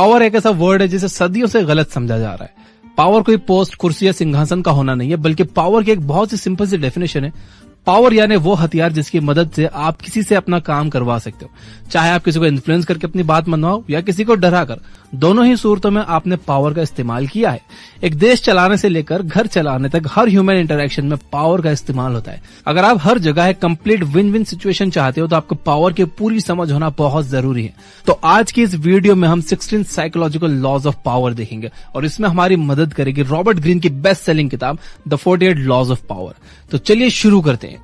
Power एक ऐसा word है जिसे सदियों से गलत समझा जा रहा है। पावर कोई पोस्ट, कुर्सी या सिंहासन का होना नहीं है, बल्कि पावर की एक बहुत सी सिंपल सी डेफिनेशन है। पावर यानी वो हथियार जिसकी मदद से आप किसी से अपना काम करवा सकते हो, चाहे आप किसी को इन्फ्लुएंस करके अपनी बात मनवाओ या किसी को डरा कर। दोनों ही सूरतों में आपने पावर का इस्तेमाल किया है। एक देश चलाने से लेकर घर चलाने तक हर ह्यूमन इंटरेक्शन में पावर का इस्तेमाल होता है। अगर आप हर जगह एक कंप्लीट विन विन सिचुएशन चाहते हो तो आपको पावर की पूरी समझ होना बहुत जरूरी है। तो आज की इस वीडियो में हम 16 साइकोलॉजिकल लॉज ऑफ पावर देखेंगे और इसमें हमारी मदद करेगी रॉबर्ट ग्रीन की बेस्ट सेलिंग किताब द 48 लॉज ऑफ पावर। तो चलिए शुरू करते हैं।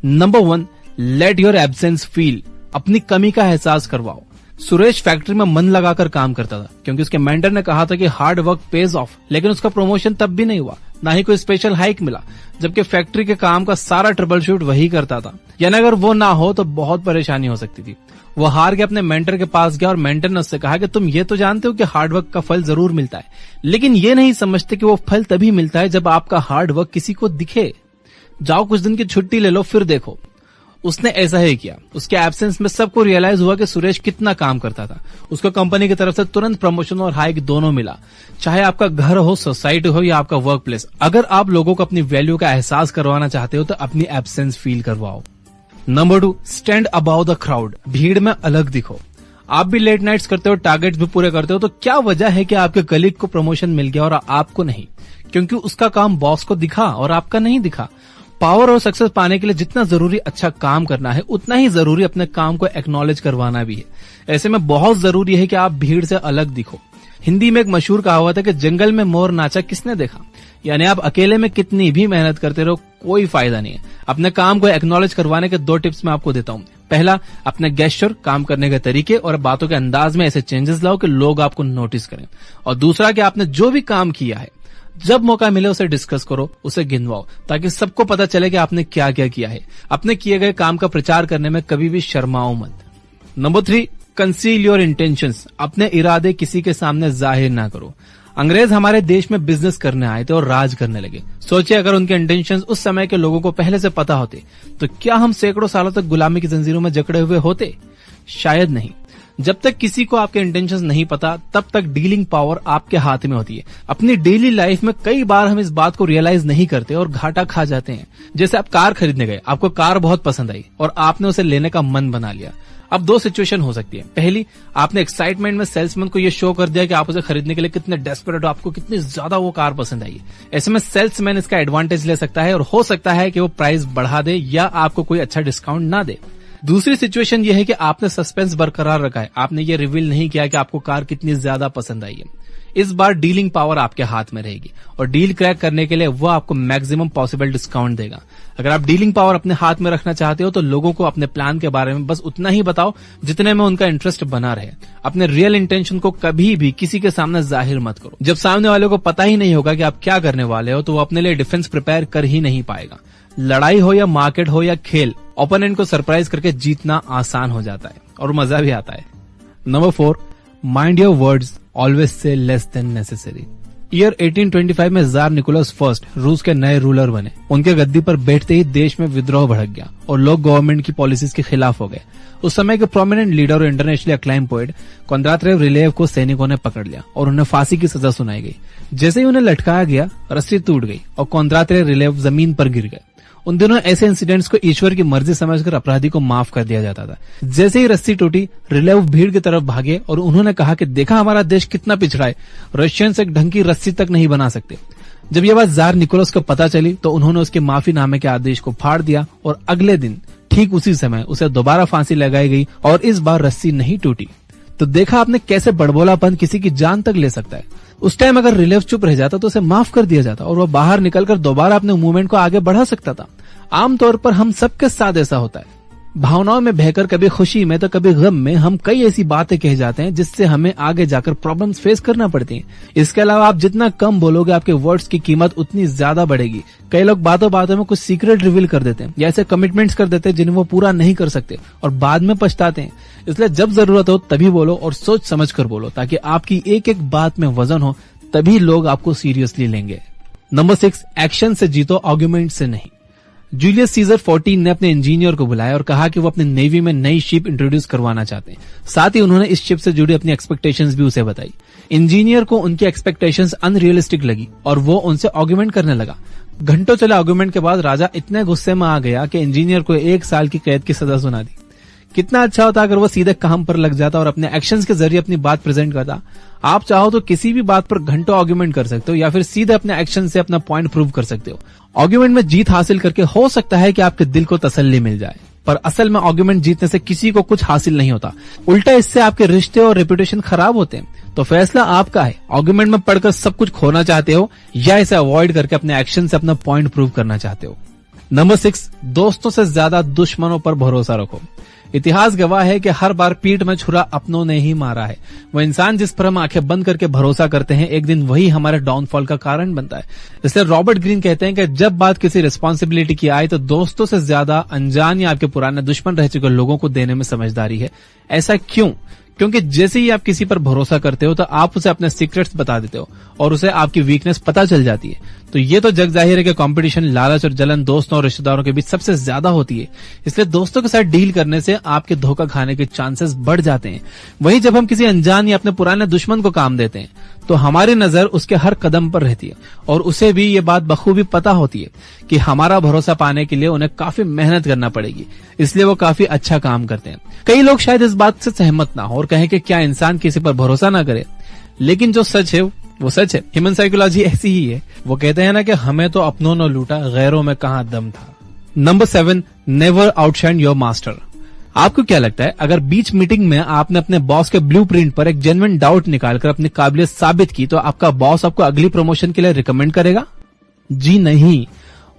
Number 1, let your absence feel. अपनी कमी का एहसास करवाओ। सुरेश फैक्ट्री में मन लगाकर काम करता था क्योंकि उसके मेंटर ने कहा था कि हार्ड वर्क पेज ऑफ, लेकिन उसका प्रमोशन तब भी नहीं हुआ, ना ही कोई स्पेशल हाइक मिला, जबकि फैक्ट्री के काम का सारा ट्रबल शूट वही करता था। यानी अगर वो ना हो तो बहुत परेशानी हो सकती थी। वो हार के अपने मेंटर के पास गया और मेंटर ने उससे कहा कि तुम ये तो जानते हो कि हार्ड वर्क का फल जरूर मिलता है, लेकिन ये नहीं समझते कि वो फल तभी मिलता है जब आपका हार्ड वर्क किसी को दिखे। जाओ कुछ दिन की छुट्टी ले लो, फिर देखो। उसने ऐसा ही किया। उसके एब्सेंस में सबको रियलाइज हुआ कि सुरेश कितना काम करता था। उसको कंपनी की तरफ से तुरंत प्रमोशन और हाइक दोनों मिला। चाहे आपका घर हो, सोसाइटी हो या आपका वर्क प्लेस, अगर आप लोगों को अपनी वैल्यू का एहसास करवाना चाहते हो तो अपनी एब्सेंस फील करवाओ। Number 2, stand about the crowd. भीड़ में अलग दिखो। आप भी लेट नाइट्स करते हो, टारगेट्स भी पूरे करते हो, तो क्या वजह है कि आपके कलीग को प्रमोशन मिल गया और आपको नहीं? क्योंकि उसका काम बॉस को दिखा और आपका नहीं दिखा। पावर और सक्सेस पाने के लिए जितना जरूरी अच्छा काम करना है, उतना ही जरूरी अपने काम को एक्नॉलेज करवाना भी है। ऐसे में बहुत जरूरी है कि आप भीड़ से अलग दिखो। हिंदी में एक मशहूर कहावत है कि जंगल में मोर नाचा किसने देखा। यानी आप अकेले में कितनी भी मेहनत करते रहो, कोई फायदा नहीं है। अपने काम को एक्नॉलेज करवाने के 2 टिप्स मैं आपको देता हूँ। पहला, अपने गेस्चर, काम करने के तरीके और बातों के अंदाज में ऐसे चेंजेस लाओ कि लोग आपको नोटिस करें। और दूसरा कि आपने जो भी काम किया है, जब मौका मिले उसे डिस्कस करो, उसे गिनवाओ, ताकि सबको पता चले कि आपने क्या क्या किया है। अपने किए गए काम का प्रचार करने में कभी भी शर्माओ मत। Number 3, conceal your intentions. अपने इरादे किसी के सामने जाहिर ना करो। अंग्रेज हमारे देश में बिजनेस करने आए थे और राज करने लगे। सोचिए अगर उनके इंटेंशंस उस समय के लोगों को पहले से पता होते तो क्या हम सैकड़ों सालों तक गुलामी की जंजीरों में जकड़े हुए होते? शायद नहीं। जब तक किसी को आपके इंटेंशंस नहीं पता, तब तक डीलिंग पावर आपके हाथ में होती है। अपनी डेली लाइफ में कई बार हम इस बात को रियलाइज नहीं करते और घाटा खा जाते हैं। जैसे आप कार खरीदने गए, आपको कार बहुत पसंद आई और आपने उसे लेने का मन बना लिया। अब 2 सिचुएशन हो सकती है। पहली, आपने एक्साइटमेंट में सेल्समैन को यह शो कर दिया कि आप उसे खरीदने के लिए कितने डेस्परेट हो, आपको कितनी ज्यादा वो कार पसंद आई है। ऐसे में सेल्समैन इसका एडवांटेज ले सकता है और हो सकता है कि वो प्राइस बढ़ा दे या आपको कोई अच्छा डिस्काउंट ना दे। दूसरी सिचुएशन ये है कि आपने सस्पेंस बरकरार रखा है, आपने ये रिवील नहीं किया कि आपको कार कितनी ज्यादा पसंद आई है। इस बार डीलिंग पावर आपके हाथ में रहेगी और डील क्रैक करने के लिए वो आपको मैक्सिमम पॉसिबल डिस्काउंट देगा। अगर आप डीलिंग पावर अपने हाथ में रखना चाहते हो तो लोगों को अपने प्लान के बारे में बस उतना ही बताओ जितने में उनका इंटरेस्ट बना रहे। अपने रियल इंटेंशन को कभी भी किसी के सामने जाहिर मत करो। जब सामने वाले को पता ही नहीं होगा कि आप क्या करने वाले हो तो वो अपने लिए डिफेंस प्रिपेयर कर ही नहीं पाएगा। लड़ाई हो या मार्केट हो या खेल, ओपोनेंट को सरप्राइज करके जीतना आसान हो जाता है और मजा भी आता है। Number 4, mind your words, always say less than necessary. Year 1825 में जार निकोलस फर्स्ट रूस के नए रूलर बने। उनके गद्दी पर बैठते ही देश में विद्रोह भड़क गया और लोग गवर्नमेंट की पॉलिसीज के खिलाफ हो गए। उस समय के प्रोमिनेंट लीडर और इंटरनेशनली अक्लाइम पोएट कोंद्रातिव रिलेव को सैनिकों ने पकड़ लिया और उन्हें फांसी की सजा सुनाई गई। जैसे ही उन्हें लटकाया गया, रस्सी टूट गई और कोंद्रातिव रिलेव जमीन पर गिर गए। उन दिनों ऐसे इंसिडेंट्स को ईश्वर की मर्जी समझकर अपराधी को माफ कर दिया जाता था। जैसे ही रस्सी टूटी, रिलेव भीड़ की तरफ भागे और उन्होंने कहा कि देखा हमारा देश कितना पिछड़ा है, रशियंस एक ढंग की रस्सी तक नहीं बना सकते। जब यह बात जार निकोलस को पता चली तो उन्होंने उसके माफीनामे के आदेश को फाड़ दिया और अगले दिन ठीक उसी समय उसे दोबारा फांसी लगाई गई और इस बार रस्सी नहीं टूटी। तो देखा आपने कैसे बड़बोलापन किसी की जान तक ले सकता है। उस टाइम अगर रिलेव चुप रह जाता तो उसे माफ कर दिया जाता और वो बाहर निकलकर दोबारा अपने मूवमेंट को आगे बढ़ा सकता था। आमतौर पर हम सबके साथ ऐसा होता है। भावनाओं में बहकर कभी खुशी में तो कभी गम में हम कई ऐसी बातें कह जाते हैं जिससे हमें आगे जाकर प्रॉब्लम्स फेस करना पड़ती हैं। इसके अलावा आप जितना कम बोलोगे, आपके वर्ड्स की कीमत उतनी ज्यादा बढ़ेगी। कई लोग बातों बातों में कुछ सीक्रेट रिवील कर देते हैं या ऐसे कमिटमेंट्स कर देते हैं जिन्हें वो पूरा नहीं कर सकते और बाद में पछताते हैं। इसलिए जब जरूरत हो तभी बोलो और सोच समझ कर बोलो, ताकि आपकी एक एक बात में वजन हो, तभी लोग आपको सीरियसली लेंगे। नंबर 6, एक्शन से जीतो, आर्गुमेंट से नहीं। जूलियस सीजर 14 ने अपने इंजीनियर को बुलाया और कहा कि वो अपने नेवी में नई शिप इंट्रोड्यूस करवाना चाहते हैं। साथ ही उन्होंने इस शिप से जुड़ी अपनी एक्सपेक्टेशंस भी उसे बताई। इंजीनियर को उनकी एक्सपेक्टेशंस अनरियलिस्टिक लगी और वो उनसे आर्गुमेंट करने लगा। घंटों चले आर्गुमेंट के बाद राजा इतने गुस्से में आ गया कि इंजीनियर को 1 साल की कैद की सजा सुना दी। कितना अच्छा होता अगर वो सीधे काम पर लग जाता और अपने एक्शंस के जरिए अपनी बात प्रेजेंट करता। आप चाहो तो किसी भी बात पर घंटों आर्गुमेंट कर सकते हो या फिर सीधे अपने एक्शन से अपना पॉइंट प्रूव कर सकते हो। आर्गुमेंट में जीत हासिल करके हो सकता है कि आपके दिल को तसल्ली मिल जाए, पर असल में आर्गुमेंट जीतने से किसी को कुछ हासिल नहीं होता। उल्टा इससे आपके रिश्ते और रेपुटेशन खराब होते हैं। तो फैसला आपका है, आर्गुमेंट में पढ़कर सब कुछ खोना चाहते हो या इसे अवॉइड करके अपने एक्शन से अपना पॉइंट प्रूव करना चाहते हो। नंबर 6, दोस्तों से ज्यादा दुश्मनों पर भरोसा रखो। इतिहास गवाह है कि हर बार पीठ में छुरा अपनों ने ही मारा है। वो इंसान जिस पर हम आंखें बंद करके भरोसा करते हैं, एक दिन वही हमारे डाउनफॉल का कारण बनता है। इसलिए रॉबर्ट ग्रीन कहते हैं कि जब बात किसी रिस्पॉन्सिबिलिटी की आए तो दोस्तों से ज्यादा अनजान या आपके पुराने दुश्मन रह चुके लोगों को देने में समझदारी है। ऐसा क्यों? क्योंकि जैसे ही आप किसी पर भरोसा करते हो तो आप उसे अपने सीक्रेट्स बता देते हो और उसे आपकी वीकनेस पता चल जाती है। तो ये तो जग जाहिर है कि कंपटीशन, लालच और जलन दोस्तों और रिश्तेदारों के बीच सबसे ज्यादा होती है। इसलिए दोस्तों के साथ डील करने से आपके धोखा खाने के चांसेस बढ़ जाते हैं। वहीं जब हम किसी अनजान या अपने पुराने दुश्मन को काम देते हैं तो हमारी नजर उसके हर कदम पर रहती है और उसे भी ये बात बखूबी पता होती है कि हमारा भरोसा पाने के लिए उन्हें काफी मेहनत करना पड़ेगी। इसलिए वो काफी अच्छा काम करते हैं। कई लोग शायद इस बात से सहमत ना हो और कहें कि क्या इंसान किसी पर भरोसा ना करे, लेकिन जो सच है वो सच है। ह्यूमन साइकोलॉजी ऐसी ही है। वो कहते हैं ना कि हमें तो अपनों ने लूटा, गैरों में कहां दम था। Number 7, never outshine your master. आपको क्या लगता है, अगर बीच मीटिंग में आपने अपने बॉस के ब्लूप्रिंट पर एक जेन्युइन डाउट निकालकर अपनी काबिलियत साबित की तो आपका बॉस आपको अगली प्रमोशन के लिए रिकमेंड करेगा? जी नहीं,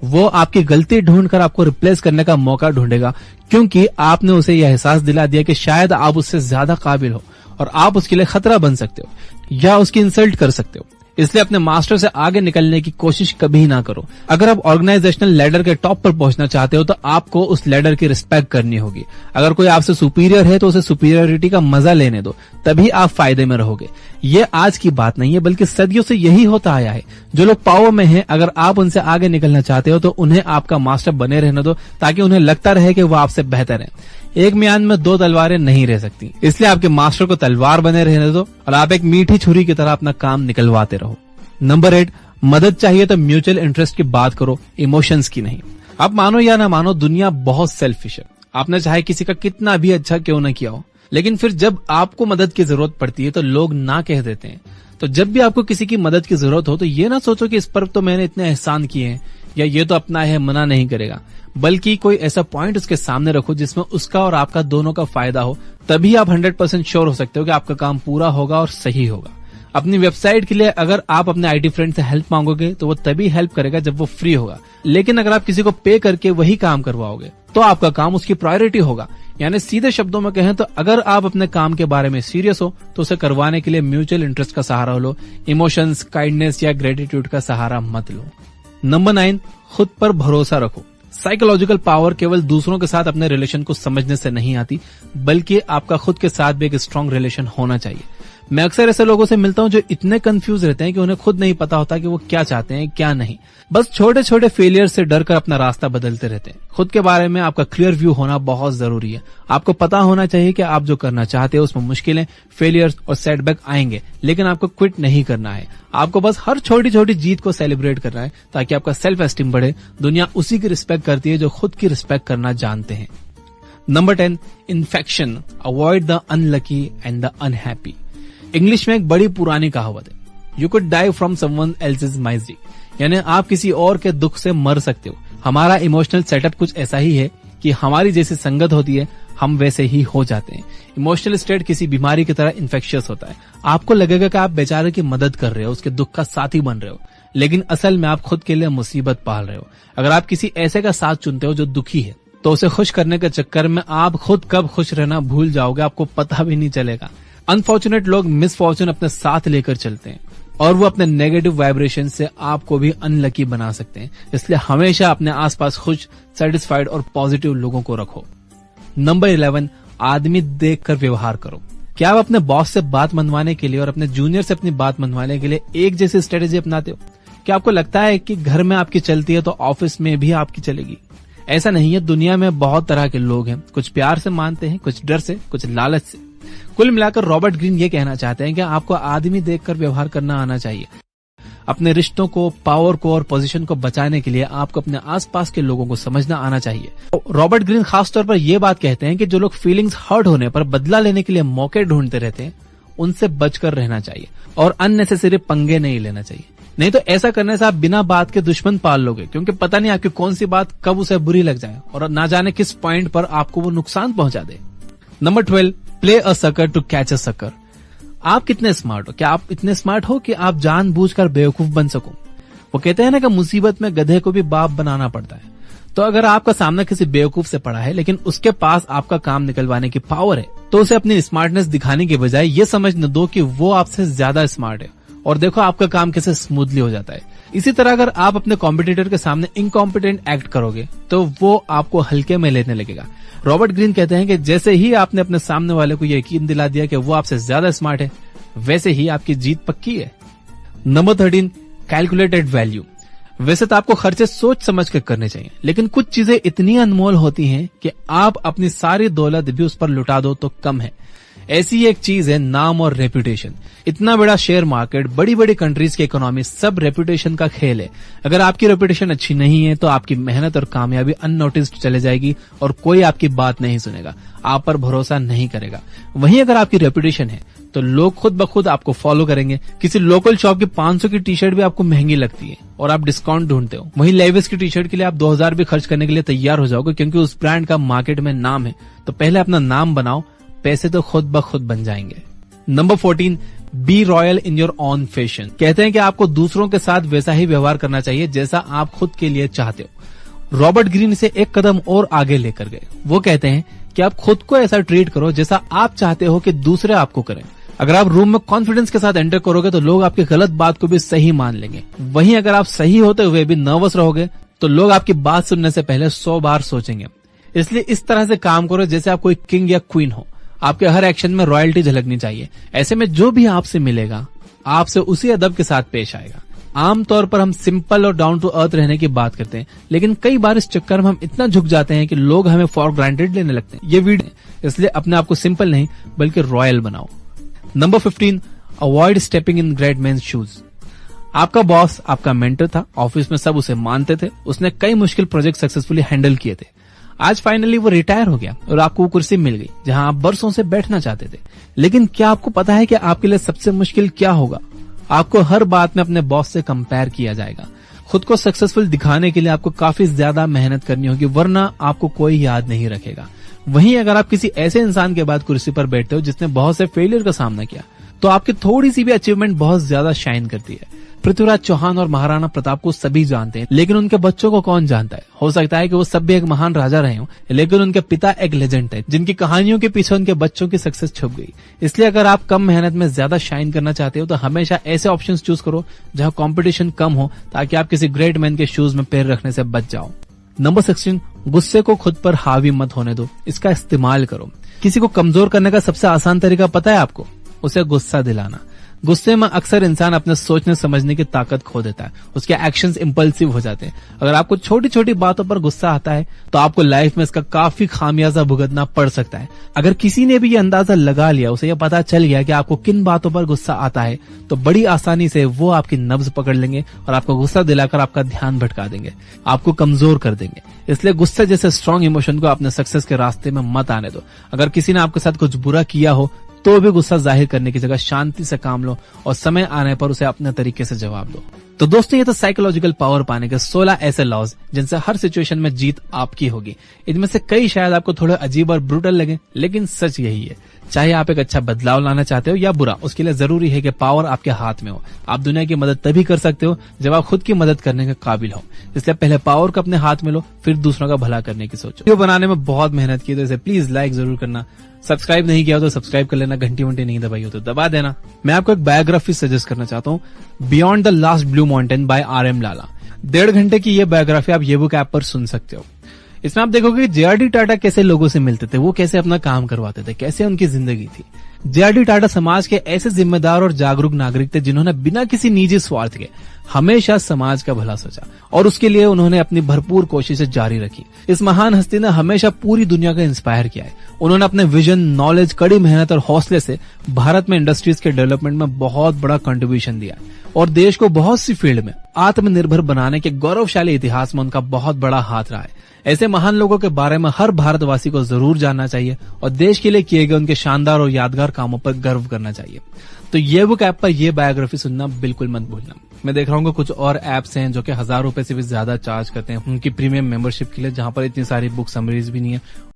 वो आपकी गलती ढूंढकर आपको रिप्लेस करने का मौका ढूंढेगा, क्योंकि आपने उसे यह एहसास दिला दिया कि शायद आप उससे ज्यादा काबिल हो और आप उसके लिए खतरा बन सकते हो या उसकी इंसल्ट कर सकते हो। इसलिए अपने मास्टर से आगे निकलने की कोशिश कभी ना करो। अगर आप ऑर्गेनाइजेशनल लैडर के टॉप पर पहुंचना चाहते हो तो आपको उस लैडर की रिस्पेक्ट करनी होगी। अगर कोई आपसे सुपीरियर है तो उसे सुपीरियरिटी का मजा लेने दो, तभी आप फायदे में रहोगे। ये आज की बात नहीं है, बल्कि सदियों से यही होता आया है। जो लोग पावर में हैं, अगर आप उनसे आगे निकलना चाहते हो तो उन्हें आपका मास्टर बने रहने दो, ताकि उन्हें लगता रहे कि वो आपसे बेहतर है। एक म्यान में 2 तलवारें नहीं रह सकती, इसलिए आपके मास्टर को तलवार बने रहने दो और आप एक मीठी छुरी की तरह अपना काम निकलवाते रहो। नंबर 8, मदद चाहिए तो म्यूचुअल इंटरेस्ट की बात करो, इमोशंस की नहीं। आप मानो या ना मानो, दुनिया बहुत सेल्फिश है। आपने चाहे किसी का कितना भी अच्छा क्यों न किया हो, लेकिन फिर जब आपको मदद की जरूरत पड़ती है तो लोग ना कह देते हैं। तो जब भी आपको किसी की मदद की जरूरत हो तो ये ना सोचो कि इस पर तो मैंने इतने एहसान किए हैं या ये तो अपना है, मना नहीं करेगा, बल्कि कोई ऐसा पॉइंट उसके सामने रखो जिसमें उसका और आपका दोनों का फायदा हो। तभी आप 100% श्योर हो सकते हो कि आपका काम पूरा होगा और सही होगा। अपनी वेबसाइट के लिए अगर आप अपने आईटी फ्रेंड से हेल्प मांगोगे तो वो तभी हेल्प करेगा जब वो फ्री होगा, लेकिन अगर आप किसी को पे करके वही काम करवाओगे तो आपका काम उसकी प्रायोरिटी होगा। यानी सीधे शब्दों में कहें तो अगर आप अपने काम के बारे में सीरियस हो तो उसे करवाने के लिए म्यूचुअल इंटरेस्ट का सहारा लो, इमोशंस, काइंडनेस या ग्रेटिट्यूड का सहारा मत लो। नंबर 9, खुद पर भरोसा रखो। साइकोलॉजिकल पावर केवल दूसरों के साथ अपने रिलेशन को समझने से नहीं आती, बल्कि आपका खुद के साथ भी एक स्ट्रांग रिलेशन होना चाहिए। मैं अक्सर ऐसे लोगों से मिलता हूं जो इतने कंफ्यूज रहते हैं कि उन्हें खुद नहीं पता होता कि वो क्या चाहते हैं क्या नहीं। बस छोटे छोटे फेलियर से डरकर अपना रास्ता बदलते रहते हैं। खुद के बारे में आपका क्लियर व्यू होना बहुत जरूरी है। आपको पता होना चाहिए कि आप जो करना चाहते हो उसमें मुश्किलें, फेलियर्स और सेटबैक आएंगे, लेकिन आपको क्विट नहीं करना है। आपको बस हर छोटी छोटी जीत को सेलिब्रेट करना है ताकि आपका सेल्फ एस्टीम बढ़े। दुनिया उसी की रिस्पेक्ट करती है जो खुद की रिस्पेक्ट करना जानते हैं। Number 10, infection, avoid the unlucky and the unhappy. English में एक बड़ी पुरानी कहावत है, you could die from someone else's misery, यानी आप किसी और के दुख से मर सकते हो। हमारा इमोशनल सेटअप कुछ ऐसा ही है कि हमारी जैसी संगत होती है हम वैसे ही हो जाते हैं। इमोशनल स्टेट किसी बीमारी की तरह इन्फेक्शियस होता है। आपको लगेगा कि आप बेचारे की मदद कर रहे हो, उसके दुख का साथी बन रहे हो, लेकिन असल में आप खुद के लिए मुसीबत पाल रहे हो। अगर आप किसी ऐसे का साथ चुनते हो जो दुखी है तो उसे खुश करने के चक्कर में आप खुद कब खुश रहना भूल जाओगे, आपको पता भी नहीं चलेगा। अनफॉर्चुनेट लोग मिसफॉर्चून अपने साथ लेकर चलते हैं और वो अपने नेगेटिव वाइब्रेशन से आपको भी अनलकी बना सकते हैं। इसलिए हमेशा अपने आसपास खुश, सेटिस्फाइड और पॉजिटिव लोगों को रखो। नंबर 11, आदमी देखकर व्यवहार करो। क्या आप अपने बॉस से बात मनवाने के लिए और अपने जूनियर से अपनी बात मनवाने के लिए एक जैसी स्ट्रेटेजी अपनाते हो? क्या आपको लगता है कि घर में आपकी चलती है तो ऑफिस में भी आपकी चलेगी? ऐसा नहीं है, दुनिया में बहुत तरह के लोग हैं, कुछ प्यार से मानते हैं, कुछ डर से, कुछ लालच से। कुल मिलाकर रॉबर्ट ग्रीन ये कहना चाहते हैं कि आपको आदमी देखकर व्यवहार करना आना चाहिए। अपने रिश्तों को, पावर को और पोजीशन को बचाने के लिए आपको अपने आसपास के लोगों को समझना आना चाहिए। रॉबर्ट ग्रीन खासतौर पर यह बात कहते हैं कि जो लोग फीलिंग्स हर्ट होने पर बदला लेने के लिए मौके ढूंढते रहते हैं, उनसे बचकर रहना चाहिए और अननेसेसरी पंगे नहीं लेना चाहिए। नहीं तो ऐसा करने से आप बिना बात के दुश्मन पाल लोगे, क्योंकि पता नहीं आपकी कौन सी बात कब उसे बुरी लग जाए और ना जाने किस पॉइंट पर आपको वो नुकसान पहुंचा दे। Number 12, play a sucker to catch a sucker. आप कितने स्मार्ट हो? क्या आप इतने स्मार्ट हो कि आप जानबूझकर बेवकूफ बन सको? वो कहते हैं ना कि मुसीबत में गधे को भी बाप बनाना पड़ता है। तो अगर आपका सामना किसी बेवकूफ से पड़ा है लेकिन उसके पास आपका काम निकलवाने की पावर है, तो उसे अपनी स्मार्टनेस दिखाने के बजाय ये समझने दो कि वो आपसे ज्यादा स्मार्ट है और देखो आपका काम कैसे स्मूथली हो जाता है। इसी तरह अगर आप अपने कॉम्पिटिटर के सामने इनकॉम्पिटेंट एक्ट करोगे तो वो आपको हल्के में लेने लगेगा। रॉबर्ट ग्रीन कहते हैं कि जैसे ही आपने अपने सामने वाले को यकीन दिला दिया कि वो आपसे ज्यादा स्मार्ट है, वैसे ही आपकी जीत पक्की है। Number 13, calculated value. वैसे तो आपको खर्चे सोच समझ कर करने चाहिए, लेकिन कुछ चीजें इतनी अनमोल होती हैं कि आप अपनी सारी दौलत भी उस पर लुटा दो तो कम है। ऐसी एक चीज है नाम और रेपुटेशन। इतना बड़ा शेयर मार्केट, बड़ी बड़ी कंट्रीज की इकोनॉमी, सब रेपुटेशन का खेल है। अगर आपकी रेपुटेशन अच्छी नहीं है तो आपकी मेहनत और कामयाबी अननोटिस्ड चले जाएगी और कोई आपकी बात नहीं सुनेगा, आप पर भरोसा नहीं करेगा। वहीं अगर आपकी रेपुटेशन है तो लोग खुद ब खुद आपको फॉलो करेंगे। किसी लोकल शॉप की 500 की टी शर्ट भी आपको महंगी लगती है और आप डिस्काउंट ढूंढते हो, वहीं लेविस की टी शर्ट के लिए आप 2000 भी खर्च करने के लिए तैयार हो जाओगे, क्योंकि उस ब्रांड का मार्केट में नाम है। तो पहले अपना नाम बनाओ, पैसे तो खुद ब खुद बन जाएंगे। Number 14, be royal in your own fashion. कहते हैं कि आपको दूसरों के साथ वैसा ही व्यवहार करना चाहिए जैसा आप खुद के लिए चाहते हो। रॉबर्ट ग्रीन इसे एक कदम और आगे लेकर गए। वो कहते हैं कि आप खुद को ऐसा ट्रीट करो जैसा आप चाहते हो कि दूसरे आपको करें। अगर आप रूम में कॉन्फिडेंस के साथ एंटर करोगे तो लोग आपकी गलत बात को भी सही मान लेंगे। वहीं अगर आप सही होते हुए भी नर्वस रहोगे तो लोग आपकी बात सुनने से पहले 100 बार सोचेंगे। इसलिए इस तरह से काम करो जैसे आप कोई किंग या क्वीन हो। आपके हर एक्शन में रॉयल्टी झलकनी चाहिए। ऐसे में जो भी आपसे मिलेगा आपसे उसी अदब के साथ पेश आएगा। आमतौर पर हम सिंपल और डाउन टू अर्थ रहने की बात करते हैं, लेकिन कई बार इस चक्कर में हम इतना झुक जाते हैं कि लोग हमें फॉर ग्रांटेड लेने लगते हैं। ये वीडियो इसलिए अपने आप को सिंपल नहीं बल्कि रॉयल बनाओ। Number 15, avoid stepping in great men's shoes. आपका बॉस आपका मेंटर था, ऑफिस में सब उसे मानते थे, उसने कई मुश्किल प्रोजेक्ट सक्सेसफुली हैंडल किए थे। आज फाइनली वो रिटायर हो गया और आपको वो कुर्सी मिल गई जहां आप बरसों से बैठना चाहते थे। लेकिन क्या आपको पता है कि आपके लिए सबसे मुश्किल क्या होगा? आपको हर बात में अपने बॉस से कंपेयर किया जाएगा। खुद को सक्सेसफुल दिखाने के लिए आपको काफी ज्यादा मेहनत करनी होगी, वरना आपको कोई याद नहीं रखेगा। वहीं अगर आप किसी ऐसे इंसान के बाद कुर्सी पर बैठते हो जिसने बहुत से फेलियर का सामना किया, तो आपकी थोड़ी सी भी अचीवमेंट बहुत ज्यादा शाइन करती है। पृथ्वीराज चौहान और महाराणा प्रताप को सभी जानते हैं, लेकिन उनके बच्चों को कौन जानता है? हो सकता है कि वो सब भी एक महान राजा रहे हों, लेकिन उनके पिता एक लेजेंड थे जिनकी कहानियों के पीछे उनके बच्चों की सक्सेस छुप गई। इसलिए अगर आप कम मेहनत में ज्यादा शाइन करना चाहते हो तो हमेशा ऐसे ऑप्शंस चूज करो जहां कंपटीशन कम हो, ताकि आप किसी ग्रेट मैन के शूज में पैर रखने से बच जाओ। नंबर 16, गुस्से को खुद पर हावी मत होने दो, इसका इस्तेमाल करो। किसी को कमजोर करने का सबसे आसान तरीका पता है आपको? उसे गुस्सा दिलाना। गुस्से में अक्सर इंसान अपने सोचने समझने की ताकत खो देता है, उसके एक्शंस इंपल्सिव हो जाते हैं। अगर आपको छोटी छोटी बातों पर गुस्सा आता है तो आपको लाइफ में इसका काफी खामियाजा भुगतना पड़ सकता है। अगर किसी ने भी ये अंदाजा लगा लिया, उसे ये पता चल गया कि आपको किन बातों पर गुस्सा आता है, तो बड़ी आसानी से वो आपकी नब्ज पकड़ लेंगे और आपको गुस्सा दिलाकर आपका ध्यान भटका देंगे, आपको कमजोर कर देंगे। इसलिए गुस्से जैसे स्ट्रांग इमोशन को अपने सक्सेस के रास्ते में मत आने दो। अगर किसी ने आपके साथ कुछ बुरा किया हो तो भी गुस्सा जाहिर करने की जगह शांति से काम लो और समय आने पर उसे अपने तरीके से जवाब दो। तो दोस्तों, ये तो साइकोलॉजिकल पावर पाने के 16 ऐसे लॉज जिनसे हर सिचुएशन में जीत आपकी होगी। इनमें से कई शायद आपको थोड़े अजीब और ब्रूटल लगे, लेकिन सच यही है। चाहे आप एक अच्छा बदलाव लाना चाहते हो या बुरा, उसके लिए जरूरी है कि पावर आपके हाथ में हो। आप दुनिया की मदद तभी कर सकते हो जब आप खुद की मदद करने के काबिल हो। इसलिए पहले पावर को अपने हाथ में लो, फिर दूसरों का भला करने की सोचो। वीडियो बनाने में बहुत मेहनत की, तो इसे प्लीज लाइक जरूर करना। सब्सक्राइब नहीं किया हो तो सब्सक्राइब कर लेना, घंटी वंटी नहीं दबाई हो तो दबा देना। मैं आपको एक बायोग्राफी सजेस्ट करना चाहता हूँ, beyond the last blue mountain by RM Lala. 1.5 घंटे की ये बायोग्राफी आप ये बुक ऐप पर सुन सकते हो। इसमें आप देखोगे JRD टाटा कैसे लोगों से मिलते थे, वो कैसे अपना काम करवाते थे, कैसे उनकी जिंदगी थी। JRD टाटा समाज के ऐसे जिम्मेदार और जागरूक नागरिक थे जिन्होंने बिना किसी निजी स्वार्थ के हमेशा समाज का भला सोचा और उसके लिए उन्होंने अपनी भरपूर कोशिशें जारी रखी। इस महान हस्ती ने हमेशा पूरी दुनिया को इंस्पायर किया है। उन्होंने अपने विजन, नॉलेज, कड़ी मेहनत और हौसले से भारत में इंडस्ट्रीज के डेवलपमेंट में बहुत बड़ा कंट्रीब्यूशन दिया और देश को बहुत सी फील्ड में आत्मनिर्भर बनाने के गौरवशाली इतिहास में उनका बहुत बड़ा हाथ रहा है। ऐसे महान लोगों के बारे में हर भारतवासी को जरूर जानना चाहिए और देश के लिए किए गए उनके शानदार और यादगार कामों पर गर्व करना चाहिए। तो ये बुक ऐप पर ये बायोग्राफी सुनना बिल्कुल मत भूलना। मैं देख रहा हूँ कुछ और ऐप्स हैं जो कि 1000 रुपए से भी ज्यादा चार्ज करते हैं उनकी प्रीमियम मेंबरशिप के लिए, जहां पर इतनी सारी बुक समरीज भी नहीं है।